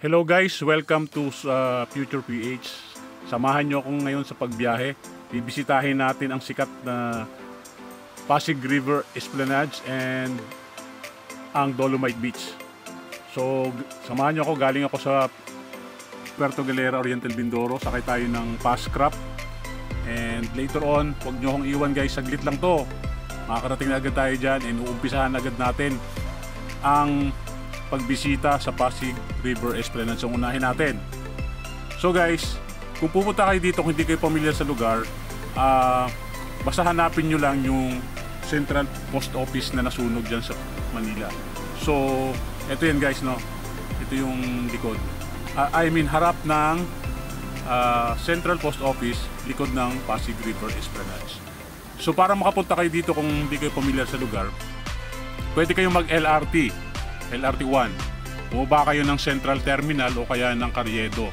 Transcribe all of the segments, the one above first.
Hello guys, welcome to Future PH. Samahan nyo ako ngayon sa pagbiyahe. Bibisitahin natin ang sikat na Pasig River Esplanade and ang Dolomite Beach. So, samahan nyo ako. Galing ako sa Puerto Galera, Oriental Mindoro. Sakay tayo ng Pascrap. And later on, huwag nyo akong iwan guys. Saglit lang to. Makakarating na agad tayo dyan and uumpisahan agad natin ang pagbisita sa Pasig River Esplanade. So unahin natin. So guys, kung pupunta kayo dito kung hindi kayo pamilyar sa lugar, basta hanapin nyo lang yung Central Post Office na nasunog dyan sa Manila. So ito yan guys, no? Ito yung likod. Harap ng Central Post Office, likod ng Pasig River Esplanade. So para makapunta kayo dito kung hindi kayo pamilyar sa lugar, pwede kayong mag-LRT. LRT1. Bumaba kayo ng Central Terminal o kaya ng Carriedo.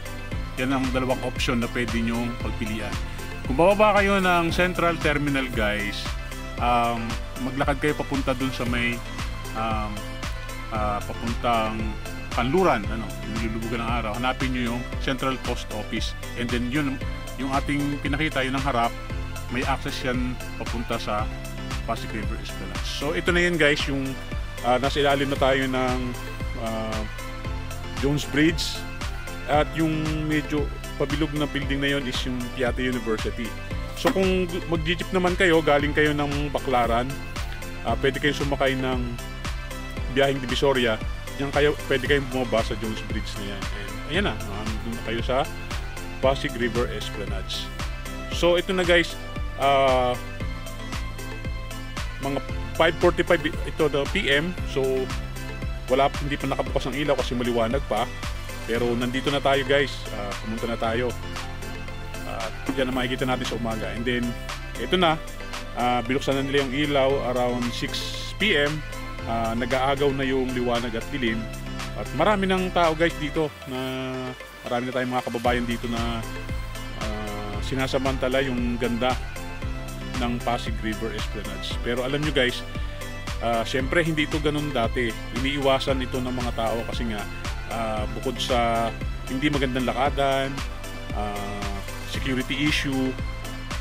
Yan ang dalawang option na pwede nyong pagpilian. Kung bababa kayo ng Central Terminal guys, maglakad kayo papunta dun sa may papuntang Kanluran, nilulubugan ng araw. Hanapin nyo yung Central Post Office. And then yun, yung ating pinakita, yun ang harap, may access yan papunta sa Pasig River Esplanade. So ito na yun guys, yung nasa ilalim na tayo ng Jones Bridge at yung medyo pabilog na building na yon is yung Piatti University. So kung mag-jeep naman kayo, galing kayo ng Baclaran, pwede kayong sumakay ng biyaheng Divisoria. Yan kayo, pwede kayong bumaba sa Jones Bridge na yan. And ayan na, doon na kayo sa Pasig River Esplanade. So ito na guys, mga 5:45 ito the PM. So hindi pa nakabukas ang ilaw kasi maliwanag pa. Pero nandito na tayo guys. Pumunta na tayo. Yan ang makikita natin sa umaga. And then ito na, binuksan na nila yung ilaw around 6 PM. Nag-aagaw na yung liwanag at dilim. At marami ng tao guys dito, na marami na tayong mga kababayan dito na sinasamantala yung ganda ng Pasig River Esplanade. Pero alam nyo guys, syempre hindi ito ganun dati. Iniiwasan ito ng mga tao kasi nga bukod sa hindi magandang lakadan, security issue,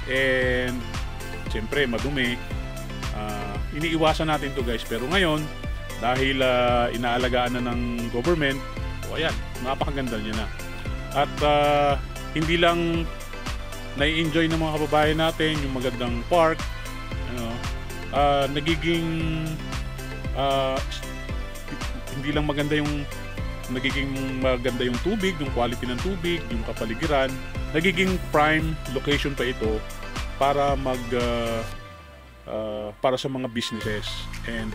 and syempre madumi, iniiwasan natin to guys. Pero ngayon, dahil inaalagaan na ng government, ayan, napakaganda niya na. At hindi lang nai-enjoy ng mga kababayan natin yung magandang park, nagiging hindi lang maganda yung tubig, yung quality ng tubig, yung kapaligiran, nagiging prime location pa ito para para sa mga businesses. And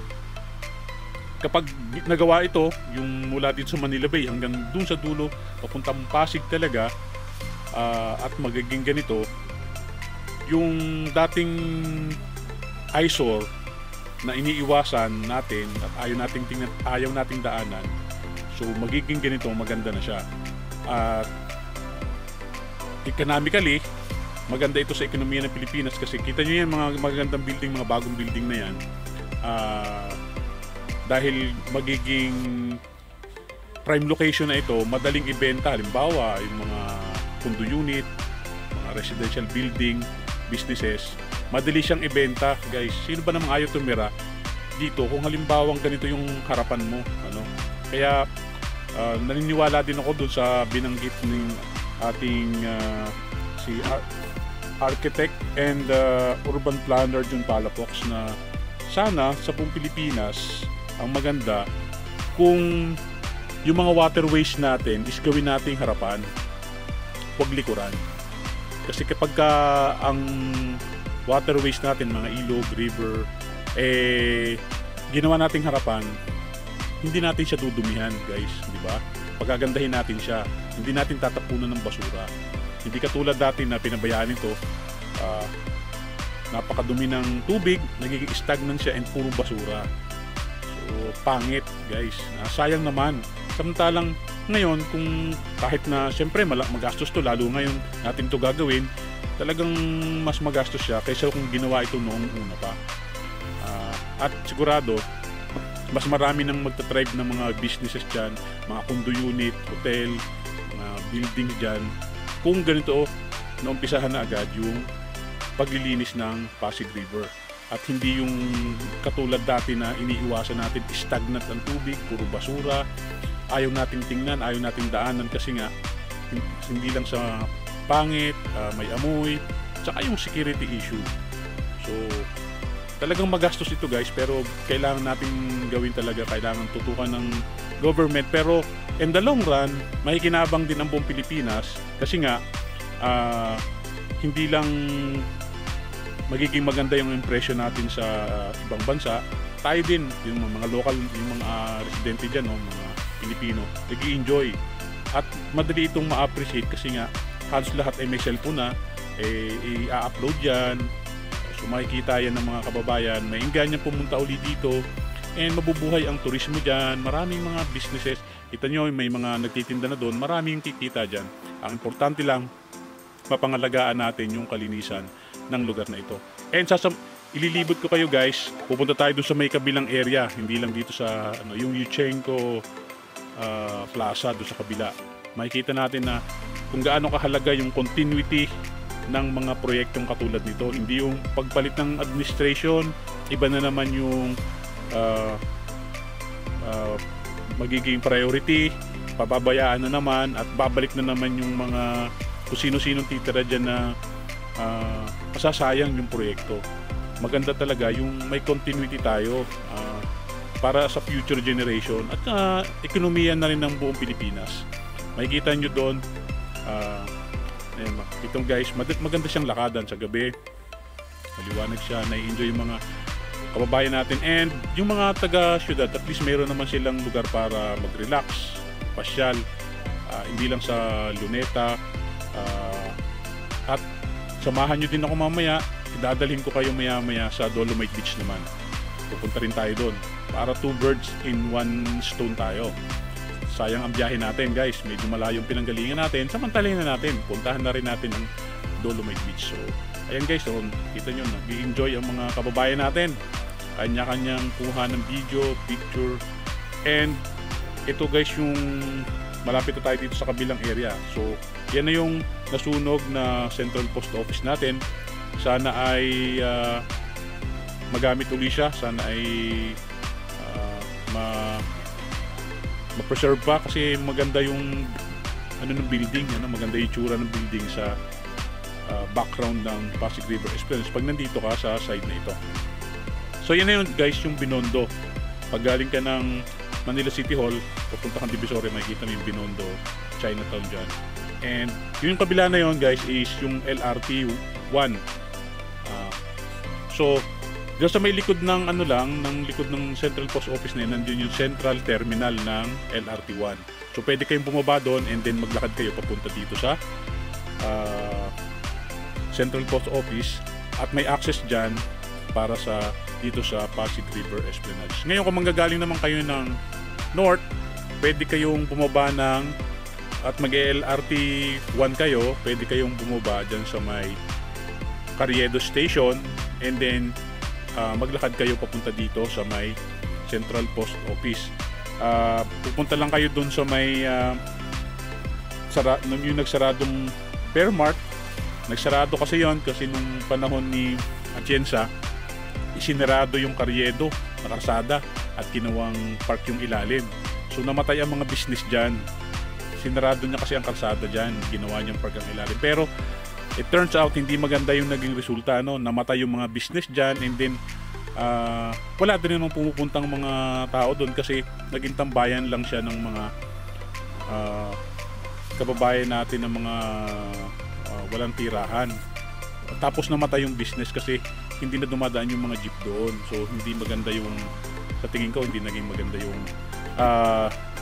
kapag nagawa ito, yung mula dito sa Manila Bay hanggang dun sa dulo papuntang Pasig talaga, at magiging ganito, yung dating eyesore na iniiwasan natin at ayaw nating daanan, so magiging ganito, maganda na siya. At economically, maganda ito sa ekonomiya ng Pilipinas kasi kita nyo yan, mga magandang building, mga bagong building na yan, dahil magiging prime location na ito, madaling ibenta. Halimbawa, yung mga condo unit, mga residential building, businesses, madali siyang ibenta guys. Sino ba namang ayaw tumira dito kung halimbawa ganito yung harapan mo, Kaya naniniwala din ako doon sa binanggit ng ating si architect and urban planner Jun Palafox na sana sa buong Pilipinas ang maganda kung yung mga waterways natin is gawin nating harapan, huwag likuran. Kasi kapag ang waterways natin, mga ilog, river, ginawa nating harapan, hindi natin siya dudumihan guys, di ba? Pagagandahin natin siya, hindi natin tatapunan ng basura. Hindi katulad dati na pinabayaan ito, napakadumi ng tubig, nagiging stagnant siya and puro basura. So pangit guys, sayang naman. Samantalang ngayon, kung kahit na siyempre magastos to, lalo ngayon natin to gagawin, talagang mas magastos siya kaysa kung ginawa ito noong una pa. At sigurado mas marami nang magta-thrive ng mga businesses dyan, mga condo unit, hotel, mga buildings dyan, kung ganito naumpisahan na agad yung paglilinis ng Pasig River. At hindi yung katulad dati na iniiwasan natin, stagnant ang tubig, puro basura, ayaw nating tingnan, ayaw nating daanan kasi nga hindi lang sa pangit, may amoy, tsaka yung security issue. So talagang magastos ito guys, pero kailangan nating gawin talaga, kailangan tutukan ng government, pero in the long run makikinabang din ang buong Pilipinas kasi nga hindi lang magiging maganda yung impression natin sa ibang bansa, tayo din, yung mga local, yung mga residente dyan, mga Pilipino, nag-i-enjoy. At madali itong ma-appreciate kasi nga halos lahat ay may cellphone na, i-upload yan. So makikita yan ng mga kababayan, may inganyan pumunta uli dito, and mabubuhay ang turismo dyan, maraming mga businesses. Kita nyo, may mga nagtitinda na doon, maraming kikita dyan. Ang importante lang, mapangalagaan natin yung kalinisan ng lugar na ito. And ililibot ko kayo guys, pupunta tayo doon sa may kabilang area, hindi lang dito sa yung Yuchenko Plaza doon sa kabila. Makikita natin na kung gaano kahalaga yung continuity ng mga proyektong katulad nito. Hindi yung pagpalit ng administration, iba na naman yung magiging priority, pababayaan na naman at babalik na naman yung mga kung sino-sinong titira dyan na masasayang yung proyekto. Maganda talaga yung may continuity tayo para sa future generation at ekonomiya na rin ng buong Pilipinas. Makikita nyo doon, itong guys, maganda siyang lakadan sa gabi, maliwanag siya, nai-enjoy yung mga kababayan natin, and yung mga taga-syudad, at least mayroon naman silang lugar para mag-relax, pasyal, hindi lang sa Luneta. At samahan nyo din ako mamaya, dadalhin ko kayo maya-maya sa Dolomite Beach naman. Pupunta rin tayo doon para 2 birds in 1 stone tayo. Sayang ang biyahe natin guys, medyo malayong pinanggalingan natin, samantalin na natin, puntahan na rin natin ang Dolomite Beach. So ayan guys, so, kita nyo, nag-enjoy ang mga kababayan natin, kanya-kanyang kuha ng video, picture, and ito guys yung malapit na tayo dito sa kabilang area. So yan na yung nasunog na Central Post Office natin. Sana ay magamit uli siya, sana ay ma-preserve pa kasi maganda yung ng building, maganda yung itsura ng building sa background ng Pasig River Experience pag nandito ka sa side na ito. So yan na yun guys, yung Binondo. Pag galing ka ng Manila City Hall, papunta kang Divisoria, makikita mo yung Binondo, Chinatown dyan. And yung kabila na yun guys is yung LRT 1. So diyan sa may likod ng ng likod ng Central Post Office na yun, nandiyon yung Central Terminal ng LRT 1. So pwede kayong bumaba doon and then maglakad kayo papunta dito sa Central Post Office at may access dyan para sa dito sa Pasig River Esplanade. Ngayon kung manggagaling naman kayo ng North, pwede kayong bumaba ng at mag-LRT 1 kayo, pwede kayong bumaba dyan sa may Carriedo Station and then maglakad kayo papunta dito sa may Central Post Office. Pupunta lang kayo dun sa may yung nagsaradong Fairmart. Nagsarado kasi yon kasi nung panahon ni Atienza, isinarado yung Carriedo na karsada at ginawang park yung ilalim. So namatay ang mga business dyan. Sinarado niya kasi ang kalsada dyan, ginawa niyang park ang ilalim. Pero it turns out hindi maganda yung naging resulta, namatay yung mga business dyan, and then wala din naman pumupuntang mga tao doon kasi naging tambayan lang siya ng mga kababayan natin ng mga walang tirahan. Tapos namatay yung business kasi hindi na dumadaan yung mga jeep doon. So hindi maganda yung, sa tingin ko hindi naging maganda yung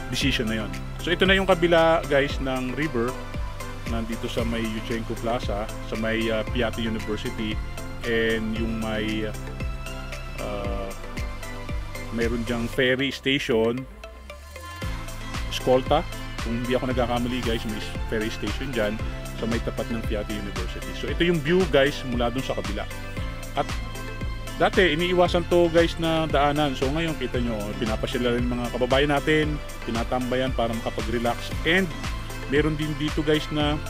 decision na yon. So ito na yung kabila guys ng river, nandito sa may Yuchenko Plaza, sa may Piatti University, and yung may mayroon diyang ferry station, Escolta, kung hindi ako nagkakamali guys, may ferry station dyan sa may tapat ng Piatti University. So ito yung view guys mula dun sa kabila. At dati iniiwasan to guys na daanan. So ngayon kita nyo, pinapasila rin mga kababayan natin, tinatambayan para makapag-relax. And meron din dito guys na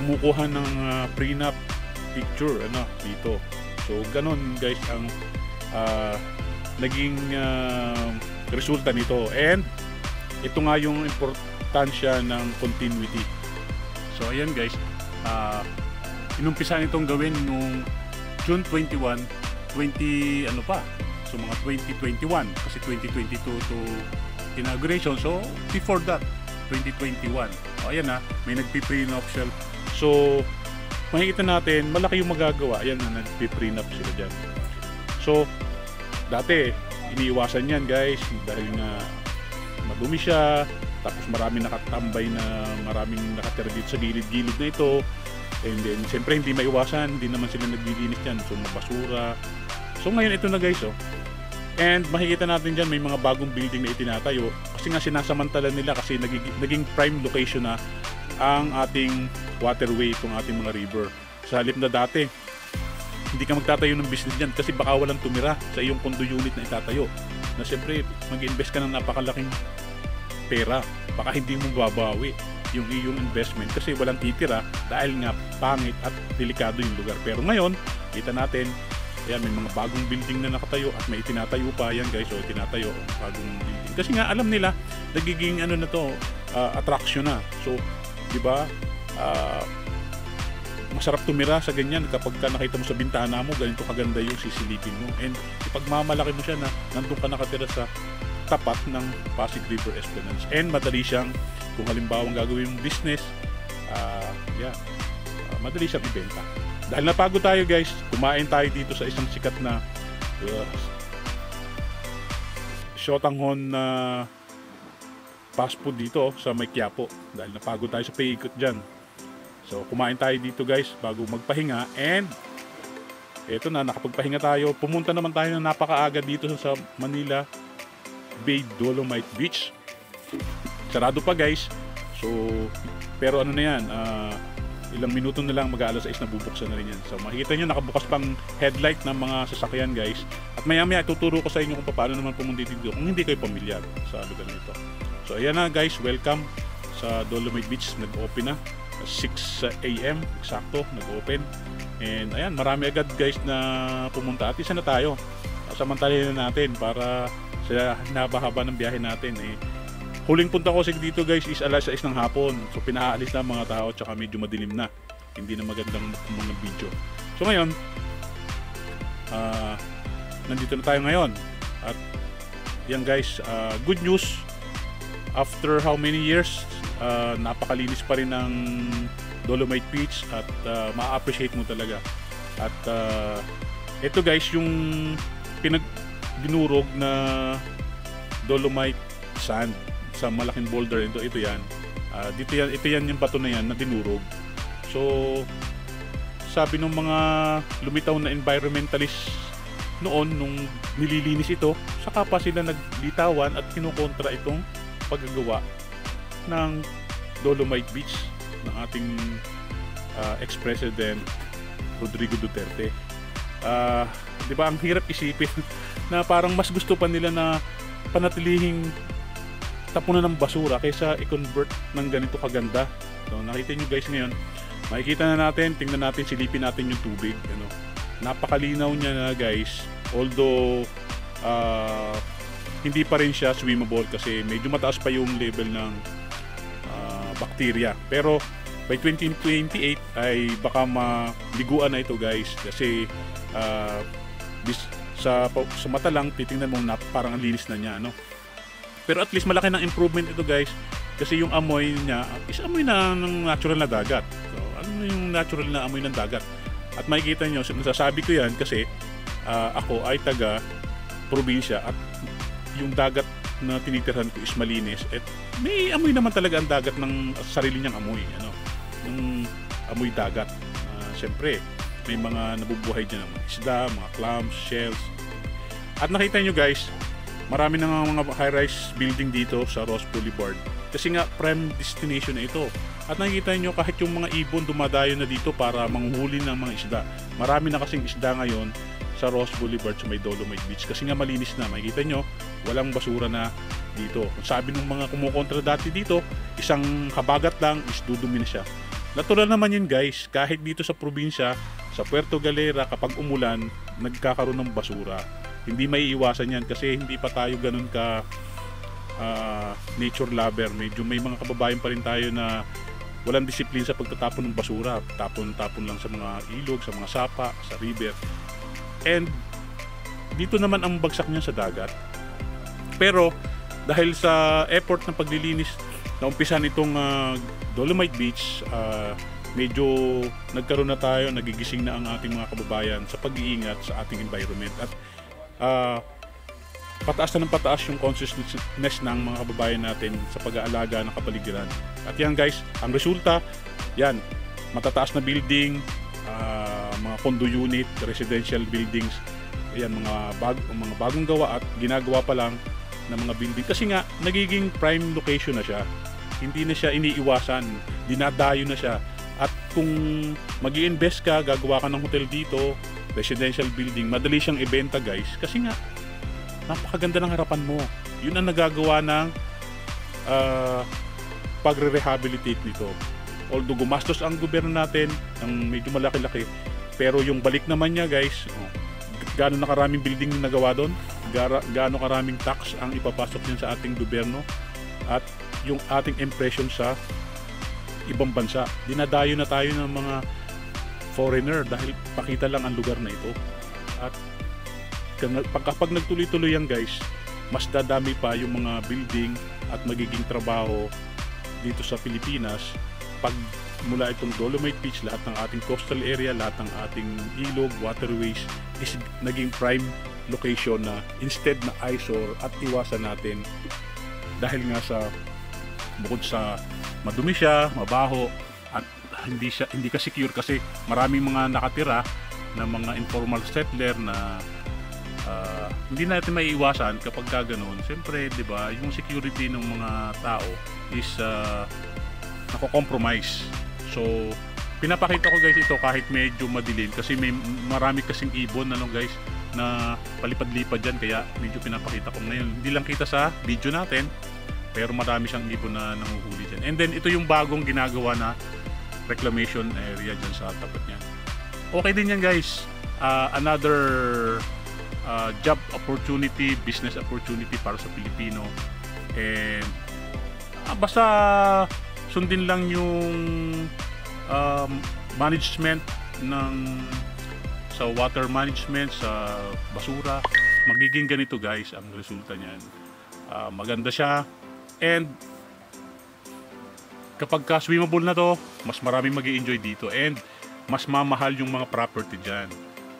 kumukuha ng prenup picture dito. So ganon guys ang naging resulta nito. And ito nga yung importansya ng continuity. So ayan guys, inumpisan itong gawin nung June 21, so mga 2021 kasi 2022 to inauguration. So before that 2021, ayan may nagpi-prenup. So makikita natin malaki yung magagawa. Ayan na, nagpi-prenup sila dyan. So dati iniiwasan yan guys dahil nga madumi siya, tapos maraming nakatambay na maraming nakatira dito sa gilid-gilid na ito. And then, siyempre hindi maiwasan, hindi naman sila naglilinis dyan. So, mabasura. So, ngayon ito na guys, And makikita natin dyan, may mga bagong building na itinatayo. Kasi nga sinasamantala nila kasi naging prime location na ang ating waterway, itong ating mga river. Sa halip na dati, hindi ka magtatayo ng business dyan kasi baka walang tumira sa iyong condo unit na itatayo. Na siyempre, mag-invest ka ng napakalaking pera. Baka hindi mo babawi yung iyong investment kasi walang titira dahil nga pangit at delikado yung lugar. Pero ngayon, kita natin, ayan, may mga bagong building na nakatayo at may itinatayo pa yan guys. So itinatayo ang bagong building kasi nga alam nila nagiging na to, attraction na. So di ba, masarap tumira sa ganyan kapag ka nakita mo sa bintana mo ganito kaganda yung sisilipin mo, and ipagmamalaki mo siya na nandun ka nakatira sa tapat ng Pasig River Esplanade. And madali siyang, kung halimbawa gagawin mong business, madali siyang ibenta. Dahil napagod tayo guys, kumain tayo dito sa isang sikat na Shotanghon na fast food dito sa May Quiapo. Dahil napagod tayo sa paikot dyan. So kumain tayo dito guys bago magpahinga, and eto na, nakapagpahinga tayo. Pumunta naman tayo na napakaaga dito sa Manila Bay Dolomite Beach. Sarado pa guys. So pero na yan, ilang minuto na lang, mag-aalas 6 na bubuksan na rin yan. So makikita nyo nakabukas pang headlight ng mga sasakyan guys. At maya maya ituturo ko sa inyo kung paano naman pumunta dito kung hindi kayo pamilyar sa lugar nito. So ayan na guys, welcome sa Dolomite Beach. Nag-open na 6 AM eksakto, nag-open. And ayan, marami agad guys na pumunta. At isa na tayo, samantalin na natin para sa nabahaba ng biyahe natin. Huling punta ko dito guys is alas 6 ng hapon. So pinaalis na mga tao, tsaka medyo madilim na. Hindi na magandang mga video. So ngayon, nandito na tayo ngayon. At yan guys, good news. After how many years, napakalinis pa rin ng Dolomite Beach at ma-appreciate mo talaga. At ito guys, yung dinurog na Dolomite sand sa malaking boulder, ito yan. Ito yan yung bato na yan na dinurog. So sabi ng mga lumitaw na environmentalist noon nung nililinis ito, saka pa sila naglitawan at kinukontra itong paggagawa ng Dolomite Beach ng ating ex-president Rodrigo Duterte. Di ba ang hirap isipin na parang mas gusto pa nila na panatilihing tapunan ng basura kaysa i-convert ng ganito kaganda. So nakita nyo guys ngayon, makikita na natin, tingnan natin, silipin natin yung tubig. Napakalinaw niya na guys, although hindi pa rin siya swimmable kasi medyo mataas pa yung level ng bacteria. Pero by 2028 ay baka maliguan na ito guys kasi sa mata lang titingnan mo na parang ang linis na niya, pero at least malaki ng improvement ito guys kasi yung amoy niya is amoy na ng natural na dagat. So ano yung natural na amoy ng dagat? At makikita nyo, nasasabi ko yan kasi ako ay taga probinsya at yung dagat na tinitirhan ko is malinis at may amoy naman talaga ang dagat ng sarili niyang amoy, yung amoy dagat. Siyempre may mga nabubuhay dyan, mga isda, mga clams, shells. At nakita nyo guys, marami na mga high-rise building dito sa Ross Boulevard kasi nga prime destination na ito. At nakikita nyo kahit yung mga ibon dumadayo na dito para manghuli ng mga isda. Marami na kasing isda ngayon sa Ross Boulevard sa may Dolomite Beach kasi nga malinis na. Makikita nyo, walang basura na dito. Sabi ng mga kumukontra dati dito, isang habagat lang is dudumi na siya. Natural naman yun guys, kahit dito sa probinsya, sa Puerto Galera, kapag umulan, nagkakaroon ng basura. Hindi may iwasan yan kasi hindi pa tayo ganun ka nature lover. Medyo may mga kababayan pa rin tayo na walang disiplin sa pagtatapon ng basura. Tapon-tapon lang sa mga ilog, sa mga sapa, sa river. And dito naman ang bagsak niya sa dagat. Pero dahil sa effort ng paglilinis na umpisa nitong Dolomite Beach, medyo nagkaroon na tayo, nagigising na ang ating mga kababayan sa pag-iingat sa ating environment. At pataas na ng pataas yung consciousness ng mga kababayan natin sa pag-aalaga ng kapaligiran. At yan guys, ang resulta, yan, matataas na building, mga condo unit, residential buildings, yan, mga bagong gawa at ginagawa pa lang ng mga building. Kasi nga, nagiging prime location na siya. Hindi na siya iniiwasan, dinadayo na siya. At kung mag-i-invest ka, gagawa ka ng hotel dito, residential building, madali siyang ibenta guys. Kasi nga, napakaganda ng harapan mo. Yun ang nagagawa ng pagre-rehabilitate nito. Although gumastos ang gobyerno natin ng medyo malaki-laki, pero yung balik naman niya guys, gaano na karaming building na nagawa doon, gaano karaming tax ang ipapasok niyan sa ating gobyerno, at yung ating impression sa ibang bansa. Dinadayo na tayo ng mga foreigner dahil pakita lang ang lugar na ito. At kapag nagtuloy-tuloy yan guys, mas dadami pa yung mga building at magiging trabaho dito sa Pilipinas. Pag mula itong Dolomite Beach, lahat ng ating coastal area, lahat ng ating ilog, waterways is naging prime location na instead na eyesore, at iwasan natin dahil nga sa bukod sa madumi siya, mabaho, at hindi ka secure kasi maraming mga nakatira na mga informal settler na hindi natin maiiwasan kapag ganoon. Siyempre, 'di ba, yung security ng mga tao is nako-compromise. So, pinapakita ko guys ito kahit medyo madilim kasi may marami kasing ibon guys na palipad-lipad diyan, kaya medyo pinapakita ko ngayon. Hindi lang kita sa video natin, pero marami siyang ibon na nanguhuli diyan. And then ito yung bagong ginagawa na reclamation area diyan sa tapat niya. Okay din yan guys. Another job opportunity, business opportunity para sa Pilipino. And basta sundin lang yung management sa water management, sa basura. Magiging ganito guys ang resulta niyan. Maganda siya, and kapag swimmable na to, mas maraming mag-i-enjoy dito, and mas mamahal yung mga property dyan.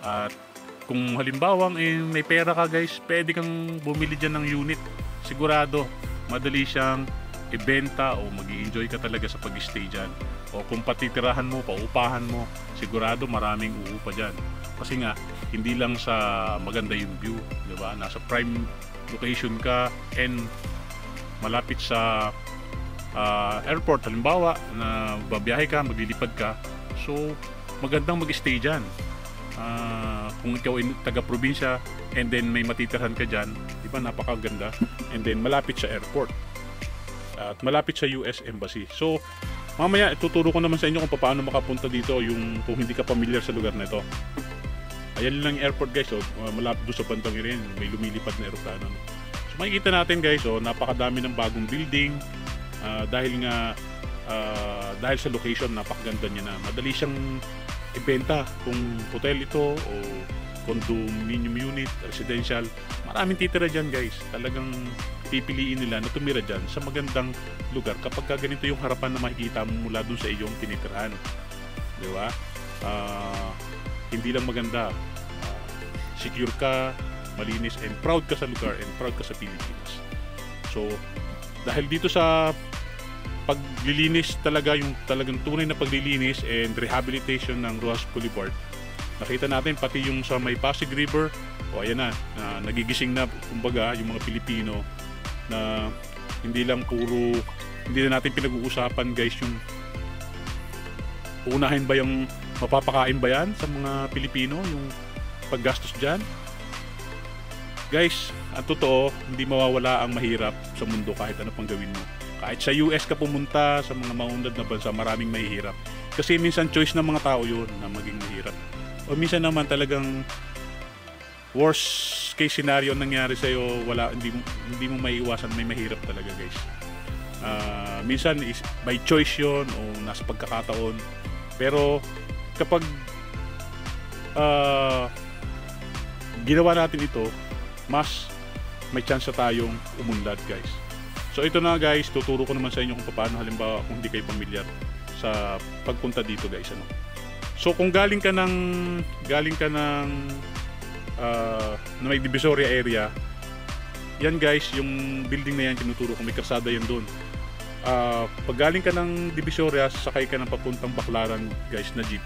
At kung halimbawa may pera ka guys, pwede kang bumili dyan ng unit. Sigurado madali siyang ibenta, o mag-i-enjoy ka talaga sa pag-stay dyan. O kung patitirahan mo, paupahan mo, sigurado maraming uupa dyan. Kasi nga, hindi lang sa maganda yung view, di ba? Nasa prime location ka, and malapit sa airport, halimbawa na babiyahe ka, maglilipad ka, so magandang mag-stay dyan. Kung ikaw ay taga-probinsya and then may matitirhan ka dyan, di ba, napakaganda. And then malapit sa airport at malapit sa US Embassy. So mamaya ituturo ko naman sa inyo kung paano makapunta dito, yung kung hindi ka familiar sa lugar na ito. Ayan lang yung airport guys, malapit doon sa bandang rin, may lumilipad na aeroplano. So makikita natin guys, napakadami ng bagong building, dahil sa location, napakaganda niya na. Madali siyang ibenta kung hotel ito o condominium unit, residential. Maraming titira dyan guys. Talagang pipiliin nila na tumira dyan sa magandang lugar kapag ganito yung harapan na makikita mo mula dun sa iyong tinitirahan. Di ba? Hindi lang maganda, secure ka, malinis, and proud ka sa lugar, and proud ka sa Pilipinas. So dahil dito sa paglilinis talaga, yung talagang tunay na paglilinis and rehabilitation ng Rojas Boulevard, nakita natin pati yung sa may Pasig River, ayan na, nagigising na kumbaga yung mga Pilipino, na hindi na natin pinag-uusapan guys yung uunahin ba yung mapapakain ba yan sa mga Pilipino, yung paggastos dyan. Guys, ang totoo, hindi mawawala ang mahirap sa mundo kahit ano pang gawin mo. Kahit sa US ka pumunta, sa mga maunlad na bansa, maraming mahihirap. Kasi minsan choice ng mga tao yun na maging mahirap. O minsan naman talagang worst case scenario nangyari sa'yo, hindi mo maiiwasan, may mahirap talaga guys. Minsan is by choice yun o nasa pagkakataon. Pero kapag ginawa natin ito, mas may chance tayong umunlad guys. So ito na guys, tuturo ko naman sa inyo kung paano, halimbawa kung hindi kayo pamilyar sa pagpunta dito guys, ano. So kung galing ka ng na may Divisoria area, yan guys, yung building na yan tinuturo ko, may kalsada yan doon. Pag galing ka ng Divisoria, sakay ka ng papuntang Baclaran guys na jeep.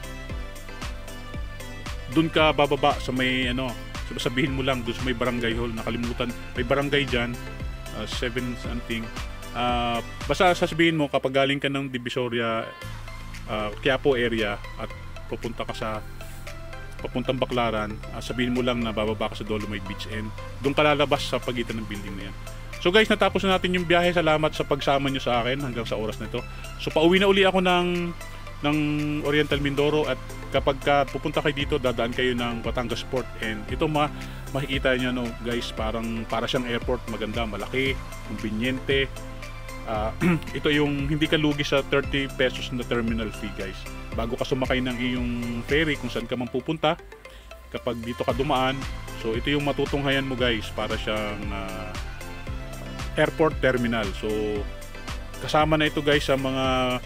Doon ka bababa sa may ano, sabihin mo lang doon sa may barangay hall, nakalimutan, may barangay dyan, 7 something. Basta sasabihin mo kapag galing ka ng Divisoria, Quiapo area at pupunta ka sa papuntang Baclaran, sabihin mo lang na bababa ka sa Dolomite Beach and doon ka lalabas sa pagitan ng building na yan. So guys, natapos na natin yung biyahe. Salamat sa pagsama nyo sa akin hanggang sa oras na ito. So pauwi na uli ako ng Oriental Mindoro, at kapag pupunta kayo dito, dadaan kayo ng Batangas Port, and ito makikita nyo, no, guys, para siyang airport, maganda, malaki, conveniente. Ito yung hindi ka lugi sa 30 pesos na terminal fee guys, bago ka sumakay ng iyong ferry kung saan ka man pupunta kapag dito ka dumaan. So ito yung matutunghayan mo guys, para siyang airport terminal. So kasama na ito guys sa mga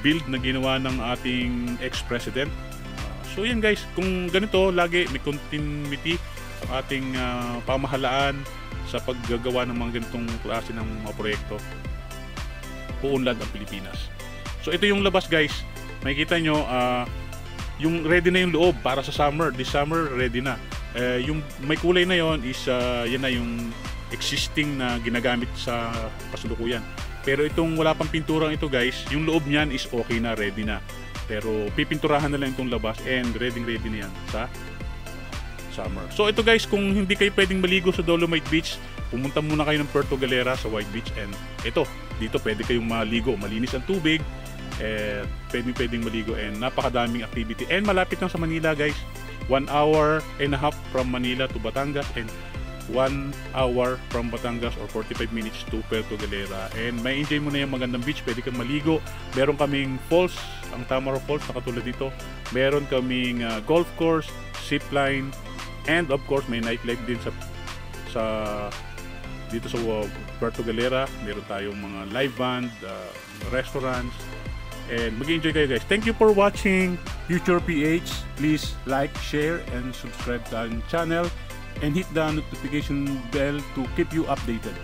build na ginawa ng ating ex-president. So yan guys, kung ganito lagi may continuity ang ating pamahalaan sa paggagawa ng mga ganitong klase ng mga proyekto, uunlad ang Pilipinas. So ito yung labas guys, makikita nyo, yung ready na yung loob para sa summer. This summer ready na. Yung may kulay na yon is yan na yung existing na ginagamit sa kasalukuyan. Pero itong wala pang pinturang ito guys, yung loob niyan is okay na, ready na. Pero pipinturahan na lang itong labas and ready na yan sa summer. So ito guys, kung hindi kayo pwedeng maligo sa Dolomite Beach, pumunta muna kayo ng Puerto Galera sa White Beach, and ito, dito pwede kayong maligo. Malinis ang tubig, pwedeng maligo, and napakadaming activity. And malapit lang sa Manila guys, 1.5 hours from Manila to Batangas, and 1 hour from Batangas or 45 minutes to Puerto Galera. And may enjoy mo na yung magandang beach, pwede kang maligo. Meron kaming falls, ang Tamaro Falls na katulad dito. Meron kaming golf course, zipline, and of course may nightlife din dito sa Puerto Galera. Meron tayong mga live band, restaurants, and mag-enjoy kayo guys. Thank you for watching Future PH. Please like, share, and subscribe to our channel, and hit the notification bell to keep you updated.